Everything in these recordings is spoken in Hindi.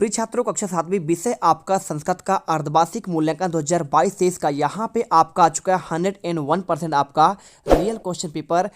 प्रिय छात्रों, कक्षा 7वीं विषय आपका संस्कृत का अर्धवार्षिक मूल्यांकन 2022-23 का यहाँ पे आपका आ चुका है 101% आपका रियल क्वेश्चन पेपर।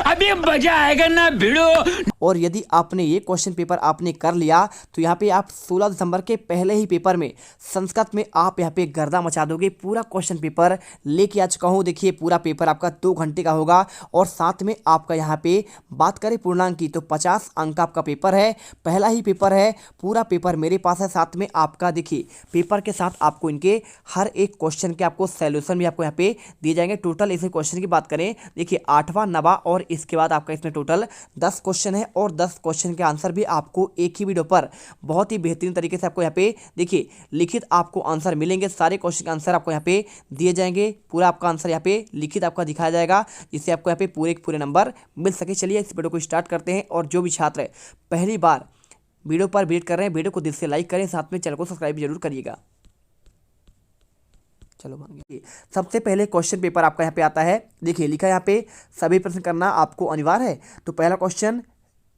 अभी मजा आएगा ना भिड़ो। और यदि आपने ये क्वेश्चन पेपर आपने कर लिया तो यहाँ पे आप 16 दिसंबर के पहले ही पेपर में संस्कृत में आप यहाँ पे गर्दा मचा दोगे। पूरा क्वेश्चन पेपर लेके आ चुका हूँ। देखिए पूरा पेपर आपका 2 घंटे का होगा और साथ में आपका यहाँ पे बात करें पूर्णांक की तो 50 अंक आपका पेपर है। पहला ही पेपर है, पूरा पेपर मेरे पास है। साथ में आपका देखिए पेपर के साथ आपको इनके हर एक क्वेश्चन के आपको सॉल्यूशन भी आपको यहाँ पे दिए जाएंगे। टोटल इस क्वेश्चन की बात करें, देखिए 8वां 9वां और इसके बाद आपका इसमें टोटल 10 क्वेश्चन है और 10 क्वेश्चन के आंसर भी आपको एक ही वीडियो पर बहुत ही बेहतरीन तरीके से आपको यहाँ पे देखिए लिखित आपको आंसर मिलेंगे। सारे क्वेश्चन के आंसर आपको यहाँ पे दिए जाएंगे। पूरा आपका आंसर यहाँ पे लिखित आपका दिखाया जाएगा जिससे आपको यहाँ पे पूरे के पूरे नंबर मिल सके। चलिए इस वीडियो को स्टार्ट करते हैं। और जो भी छात्र पहली बार वीडियो पर विजिट कर रहे हैं, वीडियो को दिल से लाइक करें, साथ में चैनल को सब्सक्राइब जरूर करिएगा। चलो बन गया। सबसे पहले क्वेश्चन पेपर आपका यहाँ पे आता है। देखिए लिखा है यहाँ पे सभी प्रश्न करना आपको अनिवार्य है। तो पहला क्वेश्चन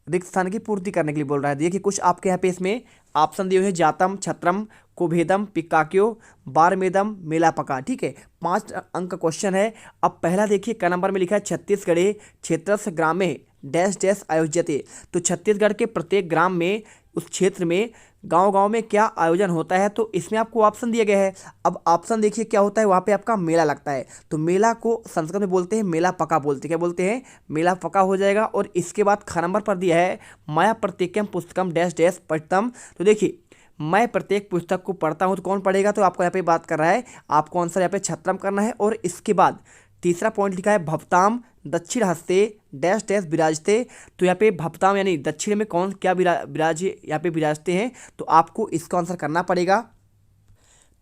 रिक्त स्थान की पूर्ति करने के लिए बोल रहा है। देखिए कुछ आपके यहाँ पे इसमें ऑप्शन दिए हुए हैं, जातम, छत्रम, कुभेदम, पिक्काक्यो, बारमेदम, मेलापका। ठीक है, 5 अंक का क्वेश्चन है। अब पहला देखिए क नंबर में लिखा है छत्तीसगढ़े क्षेत्रस्य ग्रामे डैश डैश आयोज्यते। तो छत्तीसगढ़ के प्रत्येक ग्राम में उस क्षेत्र में गांव-गांव में क्या आयोजन होता है। तो इसमें आपको ऑप्शन दिया गया है। अब ऑप्शन देखिए क्या होता है, वहाँ पे आपका मेला लगता है। तो मेला को संस्कृत में बोलते हैं मेला पका बोलते हैं। क्या बोलते हैं? मेला पका हो जाएगा। और इसके बाद ख नंबर पर दिया है मया प्रत्येकम पुस्तकम डैश डैश पठितम। तो देखिए मैं प्रत्येक पुस्तक को पढ़ता हूँ तो कौन पढ़ेगा, तो आपको यहाँ पे बात कर रहा है, आपको आंसर यहाँ पे छत्रम करना है। और इसके बाद तीसरा पॉइंट लिखा है भवताम दक्षिण हस्ते डैश डैश विराजते। तो यहाँ पे भवताम यानी दक्षिण में कौन क्या यहाँ पे विराजते हैं। तो आपको इसका आंसर करना पड़ेगा।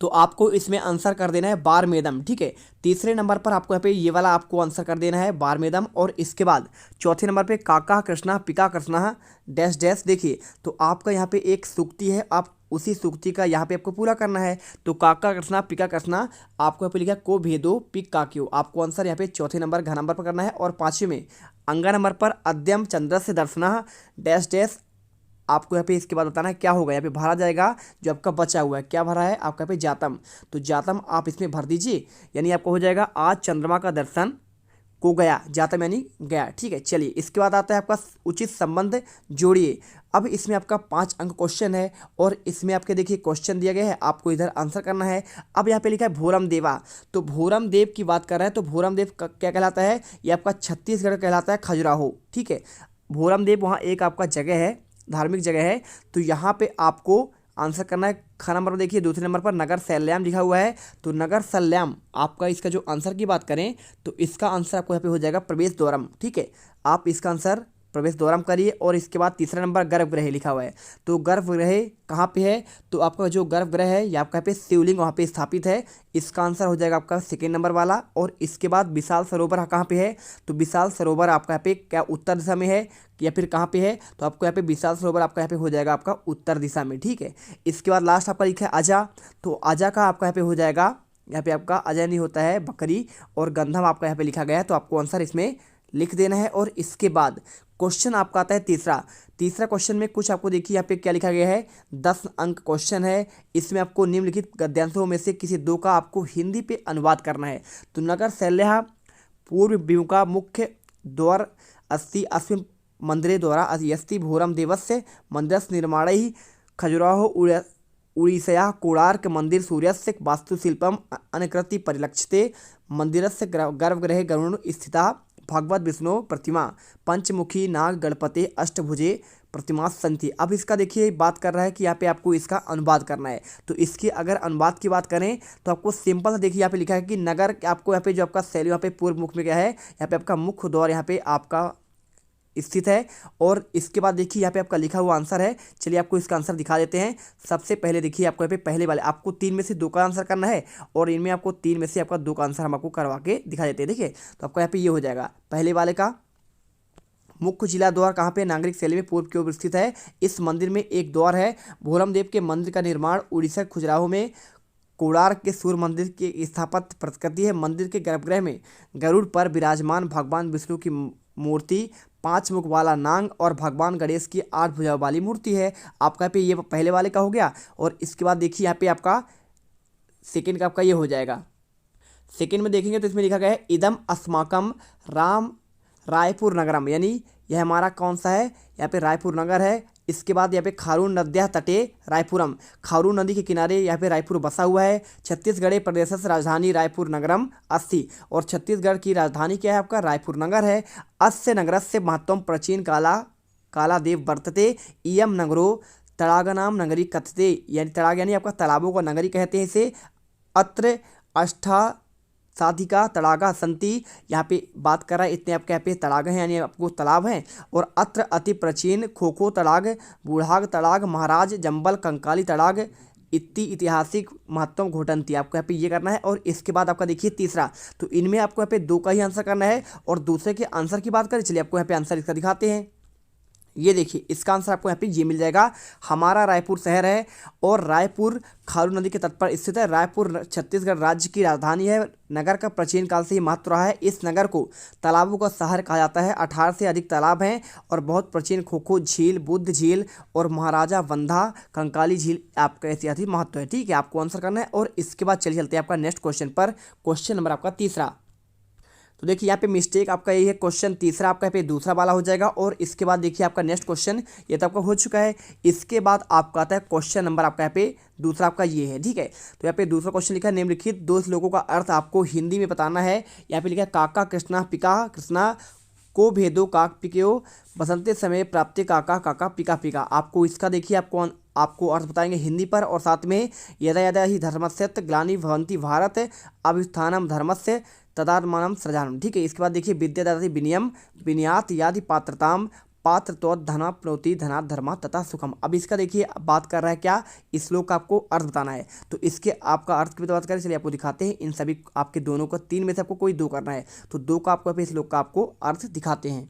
तो आपको इसमें आंसर कर देना है बारमेदम। ठीक है, तीसरे नंबर पर आपको यहाँ पे ये वाला आपको आंसर कर देना है बारमेदम। और इसके बाद चौथे नंबर पे काका कृष्णा पिका कृष्णा डैश डैश। देखिए तो आपका यहाँ पे एक सूक्ति है, आप उसी सूक्ति का यहाँ पे आपको पूरा करना है। तो काका कृष्णा पिका कृष्णा आपको यहाँ पे लिखा है को भेदो पिक काक्यो। आपको आंसर यहाँ पे चौथे नंबर घ नंबर पर करना है। और पाँचवें में अंगा नंबर पर अद्यम चंद्र से दर्शना डैश डैश। आपको यहाँ पे इसके बाद बताना है क्या होगा। यहाँ पे भरा जाएगा जो आपका बचा हुआ है, क्या भरा है आपका यहाँ पे जातम। तो जातम आप इसमें भर दीजिए, यानी आपको हो जाएगा आज चंद्रमा का दर्शन को गया। जातम यानी गया। ठीक है, चलिए इसके बाद आता है आपका उचित संबंध जोड़िए। अब इसमें आपका 5 अंक क्वेश्चन है और इसमें आपके देखिए क्वेश्चन दिया गया है, आपको इधर आंसर करना है। अब यहाँ पे लिखा है भोरम देवा। तो भोरम देव की बात कर रहा है। तो भोरम देव क्या कहलाता है, ये आपका छत्तीसगढ़ कहलाता है खजुराहो। ठीक है, भोरम देव वहाँ एक आपका जगह है, धार्मिक जगह है। तो यहाँ पे आपको आंसर करना है ख नंबर पर। देखिए दूसरे नंबर पर नगर सल्याम लिखा हुआ है। तो नगर सल्याम आपका इसका जो आंसर की बात करें तो इसका आंसर आपको यहाँ पे हो जाएगा प्रवेश द्वारम। ठीक है, आप इसका आंसर प्रवेश द्वारम करिए। और इसके बाद तीसरा नंबर गर्भगृह लिखा हुआ है। तो गर्भगृह कहाँ पे है, तो आपका जो गर्भगृह है ये आपका यहाँ पे शिवलिंग वहाँ पे स्थापित है। इसका आंसर हो जाएगा आपका सेकेंड नंबर वाला। और इसके बाद विशाल सरोवर कहाँ पे है, तो विशाल सरोवर आपका यहाँ पे क्या उत्तर दिशा में है या फिर कहाँ पे है, तो आपको यहाँ पे विशाल सरोवर आपका यहाँ पे हो जाएगा आपका उत्तर दिशा में। ठीक है, इसके बाद लास्ट आपका लिखा है अजा। तो अजा का आपका यहाँ पे हो जाएगा, यहाँ पे आपका अजय नहीं होता है बकरी। और गंधम आपका यहाँ पे लिखा गया है। तो आपको आंसर इसमें लिख देना है। और इसके बाद क्वेश्चन आपका आता है तीसरा क्वेश्चन में कुछ आपको देखिए यहाँ पे क्या लिखा गया है, 10 अंक क्वेश्चन है। इसमें आपको निम्नलिखित गद्यांशों में से किसी 2 का आपको हिंदी पे अनुवाद करना है। तो नगर शैल्या पूर्व विमुखा मुख्य द्वार अस्ति अस्मिन् मंदिरे द्वारा यस्ति भोरम देवस्य मंदिरस्य निर्माणैः खजुराहो उड़ीसया कोणार्क मंदिर सूर्यस्य वास्तुशिल्पम अनुकृति परिलक्षिते मंदिरस्य गर्भगृहे गरुड़ स्थिता भगवत विष्णु प्रतिमा पंचमुखी नाग गणपति अष्टभुजे प्रतिमा संति। अब इसका देखिए बात कर रहा है कि यहाँ पे आपको इसका अनुवाद करना है। तो इसकी अगर अनुवाद की बात करें तो आपको सिंपल सा देखिए यहाँ पे लिखा है कि नगर आपको यहाँ पे जो आपका शैली यहाँ पे पूर्व मुख में क्या है, यहाँ पे आपका मुख्य द्वार यहाँ पे आपका स्थित है। और इसके बाद देखिए यहाँ पे आपका लिखा हुआ आंसर है। चलिए आपको इसका आंसर दिखा देते हैं। सबसे पहले देखिए आपको यहाँ पे पहले वाले आपको 3 में से 2 का आंसर करना है और इनमें आपको 3 में से आपका 2 का आंसर हम आपको करवा के दिखा देते हैं। देखिए तो आपको यहाँ पे ये हो जाएगा पहले वाले का मुख्य जिला द्वार कहाँ पे, नागरिक शैली में पूर्व की ओर स्थित है। इस मंदिर में एक द्वार है। भोरम देव के मंदिर का निर्माण उड़ीसा खजुराहो में कोणार्क के सूर्य मंदिर की स्थापत्य प्रकृति है। मंदिर के गर्भगृह में गरुड़ पर विराजमान भगवान विष्णु की मूर्ति 5 मुख वाला नांग और भगवान गणेश की 8 भुजाओं वाली मूर्ति है। आपका यहाँ पे ये पहले वाले का हो गया। और इसके बाद देखिए यहाँ पे आपका सेकेंड का आपका ये हो जाएगा। सेकेंड में देखेंगे तो इसमें लिखा गया है इदम अस्माकम राम रायपुर नगरम, यानी यह हमारा कौन सा है, यहाँ पे रायपुर नगर है। इसके बाद यहाँ पे खारून नद्या तटे रायपुरम, खारून नदी के किनारे यहाँ पे रायपुर बसा हुआ है। छत्तीसगढ़ प्रदेश राजधानी रायपुर नगरम अस्ति, और छत्तीसगढ़ की राजधानी क्या है आपका रायपुर नगर है। अस्य नगरस्य महत्वम प्राचीन काला देव वर्तते इयम नगरो तड़ागनाम नगरी कथते, यानी तड़ाग यानी आपका तालाबों का नगरी कहते हैं इसे। अत्र अष्टासाधिका तड़ागा संति, यहाँ पे बात कर रहा है इतने आपके यहाँ पे तड़ाग हैं यानी आपको तालाब हैं। और अत्र अति प्राचीन खोखो तड़ाग, बूढ़ाग तड़ाग, महाराज जंबल कंकाली तड़ाग इतनी ऐतिहासिक महत्व घोटनती, आपको यहाँ पे ये करना है। और इसके बाद आपका देखिए तीसरा, तो इनमें आपको यहाँ पे 2 का ही आंसर करना है। और दूसरे के आंसर की बात करें, चलिए आपको यहाँ पे आंसर इसका दिखाते हैं। ये देखिए इसका आंसर आपको यहाँ पे ये मिल जाएगा। हमारा रायपुर शहर है और रायपुर खारून नदी के तट पर स्थित है। रायपुर छत्तीसगढ़ राज्य की राजधानी है। नगर का प्राचीन काल से ही महत्व रहा है। इस नगर को तालाबों का शहर कहा जाता है। 18 से अधिक तालाब हैं और बहुत प्राचीन खोखो झील, बुद्ध झील और महाराजा वंधा कंकाली झील आपका ऐतिहासिक महत्व है। ठीक है, आपको आंसर करना है। और इसके बाद चलिए चलते हैं आपका नेक्स्ट क्वेश्चन पर। क्वेश्चन नंबर आपका तीसरा, तो देखिए यहाँ पे मिस्टेक आपका ये है, क्वेश्चन तीसरा आपका यहाँ पे दूसरा वाला हो जाएगा। और इसके बाद देखिए आपका नेक्स्ट क्वेश्चन ये तो आपका हो चुका है। इसके बाद आपका आता है क्वेश्चन नंबर आपका यहाँ पे दूसरा आपका ये है। ठीक है, तो यहाँ पे दूसरा क्वेश्चन लिखा है निम्नलिखित 2 श्लोकों का अर्थ आपको हिंदी में बताना है। यहाँ पे लिखा है काका कृष्णा पिका कृष्णा को भेदो काक पिको बसंते समय प्राप्ति काका काका पिका पिका। आपको इसका देखिए आपको अर्थ बताएंगे हिंदी पर। और साथ में यदा यदा ही धर्मस्य ग्लानि भवन्ति भारत अभिस्थानम धर्मस्य तदात्मानम सृजानम। ठीक है, इसके बाद देखिए विद्यादाति विनियम विनियात यादि पात्रताम पात्र धना प्रोति धना धर्मा तथा सुखम। अब इसका देखिए बात कर रहा है क्या, इस श्लोक का आपको अर्थ बताना है। तो इसके आपका अर्थ की बात करें, चलिए आपको दिखाते हैं। इन सभी आपके दोनों को 3 में से आपको कोई 2 करना है, तो 2 का आपको इस श्लोक का आपको अर्थ दिखाते हैं।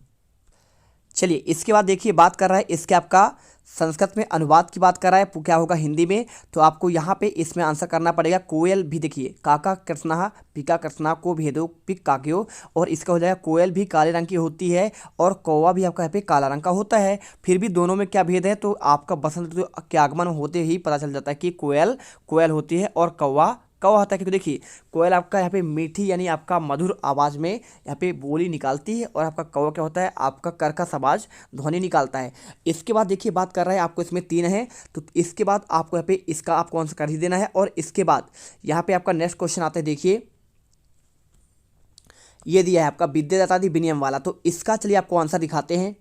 चलिए इसके बाद देखिए बात कर रहा है इसके आपका संस्कृत में अनुवाद की बात कर रहा है, क्या होगा हिंदी में। तो आपको यहाँ पे इसमें आंसर करना पड़ेगा कोयल भी। देखिए काका कृष्णा पिका कृष्णा को भेदो पिक काक्यो, और इसका हो जाएगा कोयल भी काले रंग की होती है और कौवा भी आपका यहाँ पे काला रंग का होता है। फिर भी दोनों में क्या भेद है, तो आपका बसंत ऋतु के आगमन होते ही पता चल जाता है कि कोयल कोयल होती है और कौवा कौवा होता है। क्योंकि देखिए कोयल आपका यहाँ पे मीठी यानी आपका मधुर आवाज़ में यहाँ पे बोली निकालती है, और आपका कौवा क्या होता है आपका कर्कश आवाज़ ध्वनि निकालता है। इसके बाद देखिए बात कर रहा है आपको इसमें 3 है, तो इसके बाद आपको यहाँ पे इसका आपको आंसर कर ही देना है। और इसके बाद यहाँ पे आपका नेक्स्ट क्वेश्चन आता है, देखिए ये दिया है आपका विद्यादाता विनियम वाला। तो इसका चलिए आपको आंसर दिखाते हैं।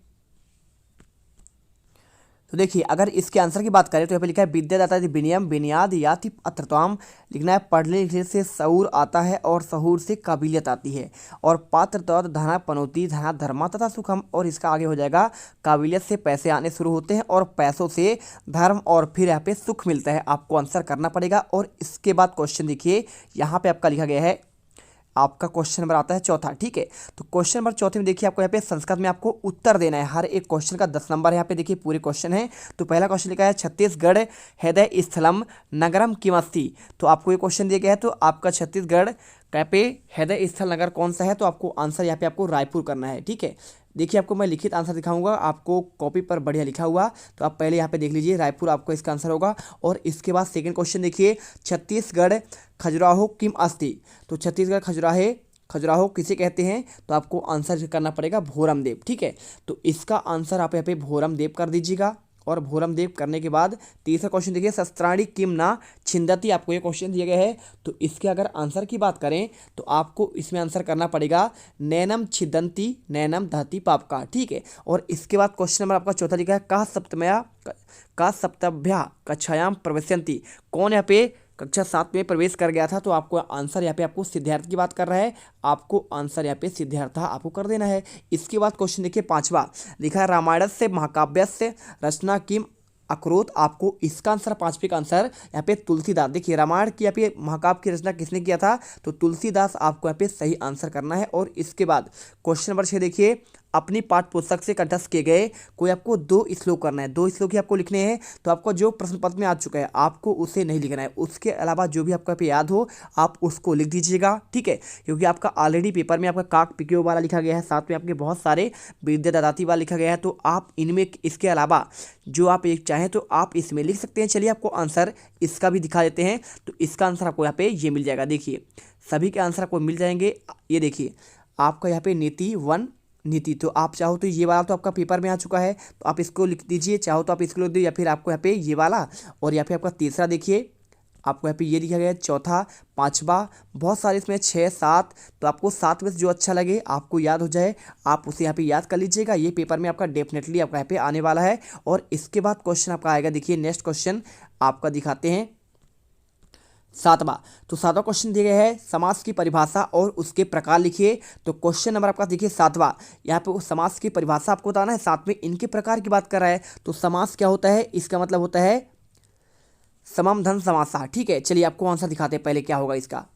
तो देखिए अगर इसके आंसर की बात करें तो यहाँ पे लिखा है विद्यादाता विनियम विनियाद याति अत्रत्वाम, लिखना है पढ़ने लिखने से शऊर आता है और शहूर से काबिलियत आती है। और पात्र तौर धना पनौती धना धर्मा तथा सुखम, और इसका आगे हो जाएगा काबिलियत से पैसे आने शुरू होते हैं और पैसों से धर्म और फिर यहाँ पे सुख मिलता है। आपको आंसर करना पड़ेगा। और इसके बाद क्वेश्चन देखिए यहाँ पे आपका लिखा गया है, आपका क्वेश्चन नंबर आता है चौथा। ठीक है, तो क्वेश्चन नंबर चौथे में देखिए आपको यहाँ पे संस्कृत में आपको उत्तर देना है। हर एक क्वेश्चन का 10 नंबर यहाँ पे देखिए पूरे क्वेश्चन है। तो पहला क्वेश्चन लिखा है छत्तीसगढ़ हृदय स्थलम नगरम किमस्ति। तो आपको ये क्वेश्चन दिया गया है, तो आपका छत्तीसगढ़ यहाँ पे हृदय स्थल नगर कौन सा है, तो आपको आंसर यहाँ पे आपको रायपुर करना है। ठीक है, देखिए आपको मैं लिखित आंसर दिखाऊंगा, आपको कॉपी पर बढ़िया लिखा हुआ, तो आप पहले यहाँ पे देख लीजिए रायपुर आपको इसका आंसर होगा। और इसके बाद सेकंड क्वेश्चन देखिए छत्तीसगढ़ खजुराहो किम अस्ति। तो छत्तीसगढ़ खजुराहो किसे कहते हैं, तो आपको आंसर करना पड़ेगा भोरम देव। ठीक है, तो इसका आंसर आप यहाँ पे भोरम देव कर दीजिएगा। और भोरम देव करने के बाद तीसरा क्वेश्चन देखिए शस्त्राणी किम ना छिंदती, आपको ये क्वेश्चन दिया गया है। तो इसके अगर आंसर की बात करें तो आपको इसमें आंसर करना पड़ेगा नैनम छिदंती नैनम दहती पापका। ठीक है, और इसके बाद क्वेश्चन नंबर आपका चौथा लिखा है का सप्तभ्या कक्षायाम प्रवेशयन्ति। कौन यहाँ पे कक्षा 7 में प्रवेश कर गया था, तो आपको आंसर यहाँ पे आपको सिद्धार्थ की बात कर रहा है, आपको आंसर यहाँ पे सिद्धार्थ आपको कर देना है। इसके बाद क्वेश्चन देखिए पांचवा लिखा है रामायण से महाकाव्य से रचना किम अक्रोत। आपको इसका आंसर 5वें का आंसर यहाँ पे तुलसीदास। देखिए रामायण की यहाँ पे महाकाव्य की रचना किसने किया था, तो तुलसीदास आपको यहाँ पे सही आंसर करना है। और इसके बाद क्वेश्चन नंबर 6 देखिए अपनी पाठ्य पुस्तक से कंठस्थ किए गए कोई आपको 2 श्लोक करना है, 2 श्लोक ही आपको लिखने हैं। तो आपको जो प्रश्न पत्र में आ चुका है आपको उसे नहीं लिखना है, उसके अलावा जो भी आपको पे याद हो आप उसको लिख दीजिएगा, ठीक है। क्योंकि आपका ऑलरेडी पेपर में आपका काक पिक्यो वाला लिखा गया है, साथ में आपके बहुत सारे विद्या दादाती वाला लिखा गया है। तो आप इनमें इसके अलावा जो आप एक चाहें तो आप इसमें लिख सकते हैं। चलिए आपको आंसर इसका भी दिखा देते हैं। तो इसका आंसर आपको यहाँ पे ये मिल जाएगा। देखिए सभी के आंसर आपको मिल जाएंगे। ये देखिए आपका यहाँ पे नीति 1 नीति, तो आप चाहो तो ये वाला तो आपका पेपर में आ चुका है, तो आप इसको लिख दीजिए, चाहो तो आप इसको लिख दीजिए, या फिर आपको यहाँ पे ये वाला, और यहाँ पे आपका तीसरा देखिए आपको यहाँ पे ये लिखा गया है, चौथा, पांचवा, बहुत सारे इसमें 6, 7। तो आपको 7 में से जो अच्छा लगे आपको याद हो जाए आप उसे यहाँ पे याद कर लीजिएगा। ये पेपर में आपका डेफिनेटली आपका यहाँ पे आने वाला है। और इसके बाद क्वेश्चन आपका आएगा, देखिए नेक्स्ट क्वेश्चन आपका दिखाते हैं 7वां। तो 7वां क्वेश्चन दिया गया है समास की परिभाषा और उसके प्रकार लिखिए। तो क्वेश्चन नंबर आपका देखिए 7वां, यहाँ पे समास की परिभाषा आपको बताना है, साथ में इनके प्रकार की बात कर रहा है। तो समास क्या होता है, इसका मतलब होता है समम धन समासा, ठीक है। चलिए आपको आंसर दिखाते हैं पहले क्या होगा इसका।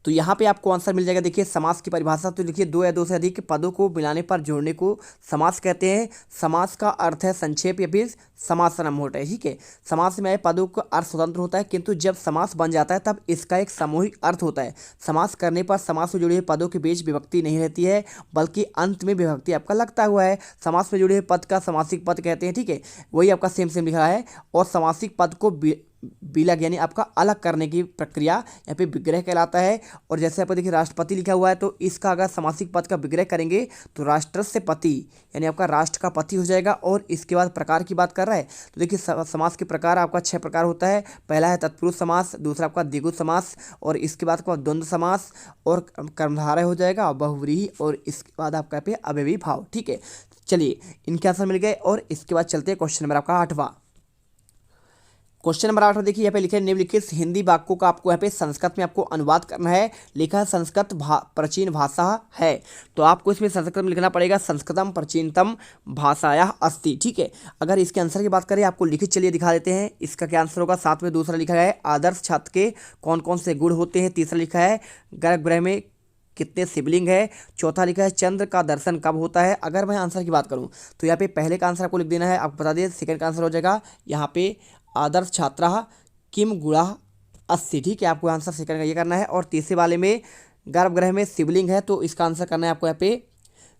तो यहाँ पे आपको आंसर मिल जाएगा। देखिए समास की परिभाषा, तो देखिए 2 या 2 से अधिक पदों को मिलाने पर जोड़ने को समास कहते हैं। समास का अर्थ है संक्षेप या फिर समासनम होता है, ठीक है। समास में पदों का अर्थ स्वतंत्र होता है, किंतु जब समास बन जाता है तब इसका एक सामूहिक अर्थ होता है। समास करने पर समास से जुड़े हुए पदों के बीच विभक्ति नहीं रहती है, बल्कि अंत में विभक्ति आपका लगता हुआ है। समास में जुड़े हुए पद का समासिक पद कहते हैं, ठीक है। वही आपका सेम लिखा है। और समासिक पद को विलग यानी आपका अलग करने की प्रक्रिया यहाँ पे विग्रह कहलाता है। और जैसे आपको देखिए राष्ट्रपति लिखा हुआ है, तो इसका अगर समासिक पद का विग्रह करेंगे तो राष्ट्रस्य पति यानी आपका राष्ट्र का पति हो जाएगा। और इसके बाद प्रकार की बात कर रहा है, तो देखिए समास के प्रकार आपका 6 प्रकार होता है। पहला है तत्पुरुष समास, दूसरा आपका द्विगु समास, और इसके बाद आपका द्वंद्व समास और कर्मधारय हो जाएगा, बहुव्रीहि, और इसके बाद आपका पे अव्ययी भाव, ठीक है। चलिए इनके आंसर मिल गए। और इसके बाद चलते हैं क्वेश्चन नंबर आपका 8वां। क्वेश्चन नंबर 8 देखिए यहाँ पे लिखे निम्नलिखित हिंदी वाक्यों का आपको यहाँ पे संस्कृत में आपको अनुवाद करना है। लिखा है संस्कृत प्राचीन भाषा है, तो आपको इसमें संस्कृत में लिखना पड़ेगा संस्कृतम प्राचीनतम भाषाया अस्ति, ठीक है। अगर इसके आंसर की बात करें आपको लिखित चलिए दिखा देते हैं इसका क्या आंसर होगा। साथ में दूसरा लिखा है आदर्श छात्र के कौन कौन से गुण होते हैं। तीसरा लिखा है गर्भगृह में कितने शिवलिंग है। चौथा लिखा है चंद्र का दर्शन कब होता है। अगर मैं आंसर की बात करूँ तो यहाँ पे पहले का आंसर आपको लिख देना है, आपको बता दें सेकंड का आंसर हो जाएगा यहाँ पे आदर्श छात्रा किम गुणा 80, ठीक है। आपको आंसर सेकंड का ये करना है। और तीसरे वाले में गर्भगृह में शिवलिंग है, तो इसका आंसर करना है आपको यहाँ पे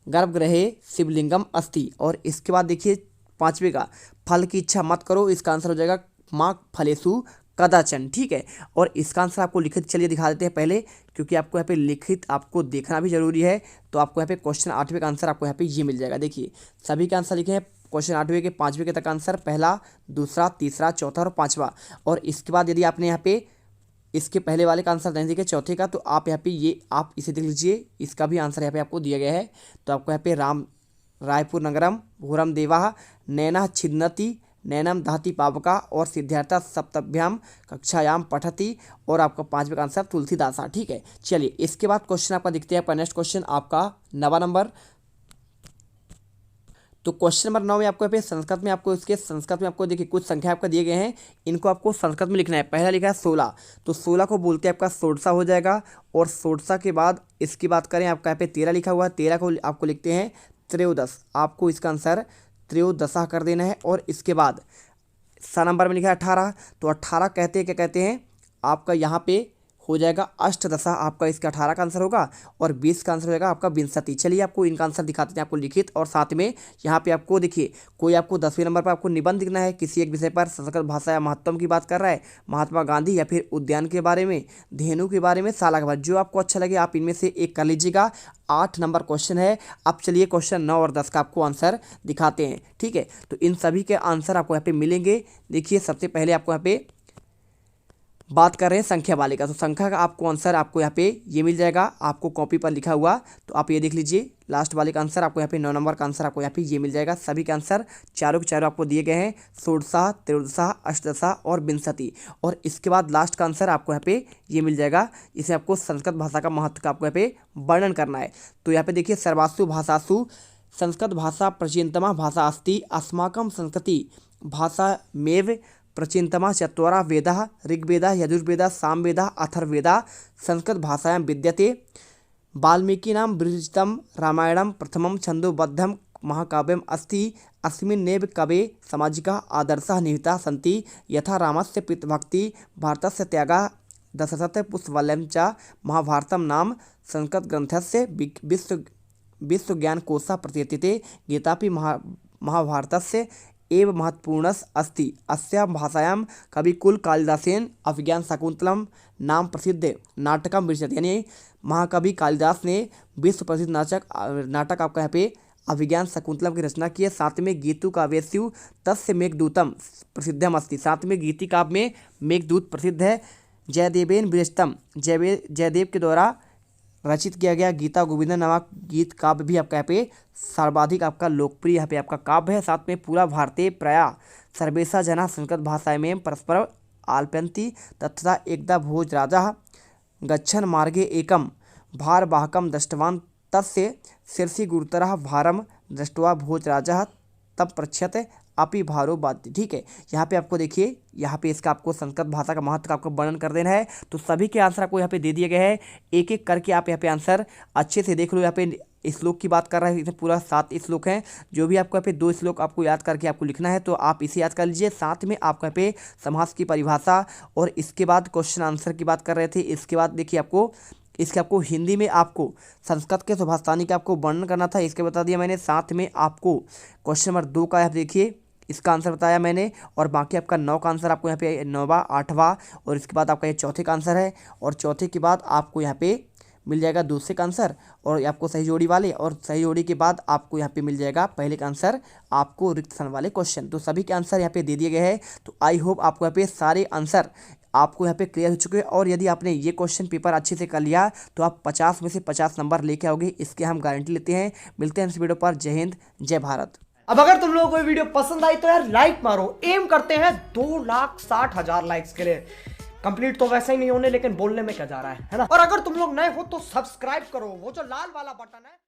गर्भगृहे शिवलिंगम अस्ति। और इसके बाद देखिए 5वें का फल की इच्छा मत करो, इसका आंसर हो जाएगा माँ फलेसु कदाचन, ठीक है। और इसका आंसर आपको लिखित चलिए दिखा देते हैं पहले, क्योंकि आपको यहाँ पे लिखित आपको देखना भी जरूरी है। तो आपको यहाँ पे क्वेश्चन 8वें का आंसर आपको यहाँ पे ये मिल जाएगा। देखिए सभी के आंसर लिखे हैं क्वेश्चन 8वें के 5वें के तक आंसर, पहला, दूसरा, तीसरा, चौथा और 5वां। और इसके बाद यदि आपने यहाँ पे इसके पहले वाले का आंसर नहीं दिखे चौथे का, तो आप यहाँ पे ये आप इसे देख लीजिए, इसका भी आंसर यहाँ पे आपको दिया गया है। तो आपको यहाँ पे राम रायपुर नगरम घोरम देवा नैना छिन्नति नैनम दहति पावका और सिद्धार्थ सप्तभ्याम कक्षायाम पठति। और आपका 5वें का आंसर तुलसीदासा, ठीक है। चलिए इसके बाद क्वेश्चन आपका दिखते हैं आपका नेक्स्ट क्वेश्चन आपका 9वां नंबर। तो क्वेश्चन नंबर 9 में आपको यहाँ पे संस्कृत में आपको इसके संस्कृत में आपको देखिए कुछ संख्या आपका दिए गए हैं, इनको आपको संस्कृत में लिखना है। पहला लिखा है 16, तो 16 को बोलते हैं आपका सोडसा हो जाएगा। और सोडसा के बाद इसकी बात करें आपका यहाँ पे 13 लिखा हुआ है, 13 को आपको लिखते हैं त्रयोदश, आपको इसका आंसर त्रयोदशा कर देना है। और इसके बाद सा नंबर में लिखा है 18, तो 18 कहते हैं क्या कहते हैं आपका यहाँ पे हो जाएगा अष्टदशा, आपका इसका 18 का आंसर होगा। और 20 का आंसर हो जाएगा आपका विंशति। चलिए आपको इनका आंसर दिखाते हैं आपको लिखित, और साथ में यहाँ पे आपको देखिए कोई आपको 10वें नंबर पर आपको निबंध लिखना है, किसी एक विषय पर संस्कृत भाषा या महत्व की बात कर रहा है, महात्मा गांधी या फिर उद्यान के बारे में, धेनु के बारे में, साला के बारे में, जो आपको अच्छा लगे आप इनमें से एक कर लीजिएगा। 8 नंबर क्वेश्चन है। अब चलिए क्वेश्चन 9 और 10 का आपको आंसर दिखाते हैं, ठीक है। तो इन सभी के आंसर आपको यहाँ पे मिलेंगे। देखिए सबसे पहले आपको यहाँ पे बात कर रहे हैं संख्या वाले का, तो संख्या का आपको आंसर आपको यहाँ पे ये मिल जाएगा, आपको कॉपी पर लिखा हुआ, तो आप ये देख लीजिए लास्ट वाले का आंसर आपको यहाँ पे 9 नंबर का आंसर आपको यहाँ पे ये मिल जाएगा। सभी के आंसर चारों के चारों आपको दिए गए हैं, षोडशा, त्रयोदशा, अष्टदशा और विंशति। और इसके बाद लास्ट का आंसर आपको यहाँ पे ये मिल जाएगा, इसे आपको संस्कृत भाषा का महत्व का आपको यहाँ पे वर्णन करना है। तो यहाँ पे देखिए सर्वासु भाषासु संस्कृत भाषा प्राचीनतमा भाषा अस्ति, अस्माकं संस्कृति भाषा मेव प्राचीनतमा चत्वारः वेदाः ऋग्वेदः यजुर्वेदः सामवेदः अथर्ववेदः संस्कृत भाषायां विद्यते वाल्मीकि नाम विरचितं रामायणं प्रथमं छन्दोबद्धं महाकाव्यम् अस्ति। अस्मिन्नेव कवे सामाजिकाः आदर्शाः निहिताः सन्ति। यथा रामस्य पितृभक्ति, भारतस्य त्यागः, दशरथपुत्रवल्यं च। महाभारतं नाम संस्कृतग्रन्थस्य विश्वज्ञानकोशः प्रतीयते। गीतापि महाभारतस्य एव महत्वपूर्णः अस्ति। अस्यां भाषायां कविकुल कालिदासेन अभिज्ञानशाकुन्तलं नाम प्रसिद्ध नाटकं विरचित, यानी महाकवि कालिदास ने विश्व प्रसिद्ध नाटक आपका यहाँ पे अभिज्ञानशाकुन्तलम की रचना की है। साथ में गीतु काव्यस्यु तस्य मेघदूतम प्रसिद्धम अस्ति। साथ में गीति काव्य में मेघदूत प्रसिद्ध है। जयदेवेन विरचितम, जयदेव के द्वारा रचित किया गया गीता गोविंदम नामक गीत काव्य भी आपका यहाँ पे सर्वाधिक आपका लोकप्रिय यहाँ पे आपका काव्य है। साथ में पूरा भारतीय प्राय सर्वेशा जना संस्कृत भाषा में परस्पर आलपन्ति। तथा एकदा भोजराजः गच्छन् मार्गे एकं भारवाहकं दृष्टवान् तस्य शिरसि गुरुतरः भारं दृष्ट्वा भोजराजः तब पृच्छत अपि भारो बाध्य। ठीक है, यहाँ पे आपको देखिए, यहाँ पे इसका आपको संस्कृत भाषा का महत्व का आपको वर्णन कर देना है। तो सभी के आंसर आपको यहाँ पे दे दिए गए हैं। एक एक करके आप यहाँ पे आंसर अच्छे से देख लो। यहाँ पे श्लोक की बात कर रहे हैं, इसमें पूरा 7 श्लोक हैं। जो भी आपको यहाँ पे 2 श्लोक आपको याद करके आपको लिखना है, तो आप इसे याद कर लीजिए। साथ में आपको यहाँ पे समास की परिभाषा और इसके बाद क्वेश्चन आंसर की बात कर रहे थे। इसके बाद देखिए आपको हिंदी में आपको संस्कृत के सुभाषितानी का आपको वर्णन करना था, इसके बता दिया मैंने। साथ में आपको क्वेश्चन नंबर 2 का आप देखिए, इसका आंसर बताया मैंने। और बाकी आपका 9 का आंसर आपको यहाँ पे 9वां 8वां और इसके बाद आपका ये चौथे का आंसर है। और चौथे के बाद आपको यहाँ पे मिल जाएगा दूसरे का आंसर और आपको सही जोड़ी वाले, और सही जोड़ी के बाद आपको यहाँ पे मिल जाएगा पहले का आंसर आपको रिक्त स्थान वाले क्वेश्चन। तो सभी के आंसर यहाँ पे दे दिए गए हैं। तो आई होप आपको यहाँ पे सारे आंसर आपको यहाँ पे क्लियर हो चुके हैं। और यदि आपने ये क्वेश्चन पेपर अच्छे से कर लिया तो आप 50 में से 50 नंबर लेके आओगे, इसके हम गारंटी लेते हैं। मिलते हैं इस वीडियो पर। जय हिंद, जय भारत। अब अगर तुम लोगों को ये वीडियो पसंद आई तो यार लाइक मारो। एम करते हैं 2,60,000 लाइक्स के लिए। कंप्लीट तो वैसे ही नहीं होने, लेकिन बोलने में क्या जा रहा है ना। और अगर तुम लोग नए हो तो सब्सक्राइब करो, वो जो लाल वाला बटन है।